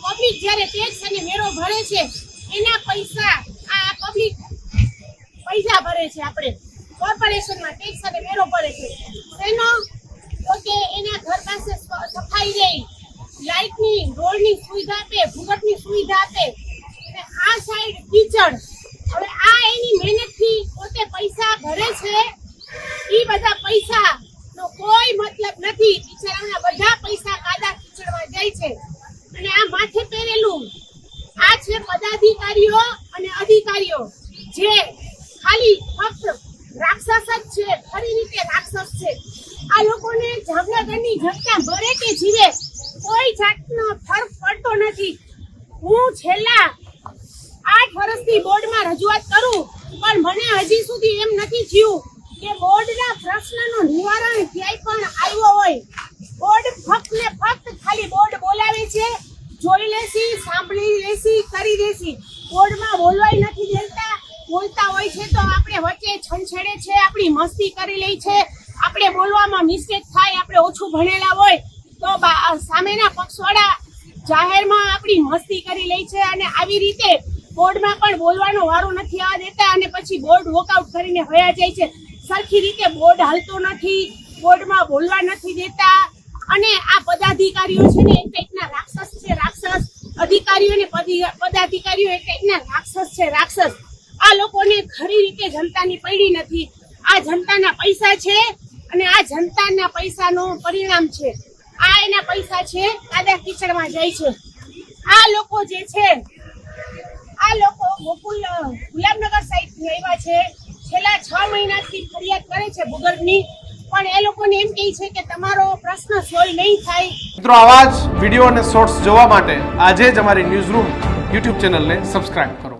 Public જ્યારે tax અને વેરો ભરે છે એના પૈસા આ પબ્લિક પૈસા ભરે છે, આપણે કોર્પોરેશનમાં ટેક્સ અને વેરો ભરે છે એનો તો કે એના ઘર પાસે સફાઈ રહી, લાઇટની રોડની સુવિધા આપે, ભૂગર્ભની સુવિધા આપે અને આ સાઈડ કિચડ. હવે આ એની મહેનતથી પોતે પૈસા ભરે છે, એ બધા પૈસા નો કોઈ મતલબ નથી. બિચારાના બધા પૈસા કાદા કિચડમાં જાય છે અને આ માથે પહેરેલું આ છે પદાધિકારીઓ અને અધિકારીઓ જે ખાલી ફક્ત રાક્ષસ જ છે, ખરી રીતે રાક્ષસ છે. આ લોકોને જામનગરની જનતા મરે કે જીવે કોઈ જાતનો ફરક પડતો નથી. હું છેલ્લા 8 વર્ષથી બોર્ડમાં રજૂઆત કરું પણ મને હજી સુધી એમ નથી થયું કે બોર્ડના પ્રશ્નનું નિવારણ ક્યાંય પણ આવ્યો હોય. બોર્ડ ફક્ત ને ફક્ત ખાલી બોર્ડ બોલાવે છે, જોઈ લેસી, સાંભળી લેસી, કરી દેસી. બોર્ડમાં બોલવાય નથી દેતા. બોલતા હોય છે તો આપણે વચ્ચે છંછેડે છે, આપણી મસ્તી કરી લે છે, આપણે બોલવામાં મિસ્ટેક થાય, આપણે ઓછું ભણેલા હોય તો સામેના પક્ષવાળા જાહેરમાં આપણી મસ્તી કરી લે છે અને આવી રીતે બોર્ડમાં પણ બોલવાનો વારો નથી આવવા દેતા અને પછી બોર્ડ વોકઆઉટ કરીને વયા જાય છે. સરખી રીતે બોર્ડ હાલતો નથી, બોર્ડમાં બોલવા નથી દેતા અને આ પદાધિકારીઓ છે ને એક ટાઈપના રાક્ષસ છે, રાક્ષસ. અધિકારીઓ અને પદાધિકારીઓ એક ટાઈપના રાક્ષસ છે, રાક્ષસ. આ લોકોને ખરી રીતે જનતાની પડી નથી. આ જનતાના પૈસા છે અને આ જનતાના પૈસાનું પરિણામ છે. આ એના પૈસા છે, કાદા કિચડમાં જાય છે. આ લોકો જે છે, આ લોકો ગુલામનગર સાઈડથી આવ્યા છે, છેલ્લા 6 મહિનાથી ફરિયાદ કરે છે ભૂગર્ભની, પણ એ લોકોને એમ કહે છે કે તમારો પ્રશ્ન સોલ્વ નહીં થાય. મિત્રો, આવા જ વિડીયો અને શોર્ટ્સ જોવા માટે આજે જ અમારી ન્યૂઝ રૂમ યુટ્યુબ ચેનલને સબસ્ક્રાઇબ કરો.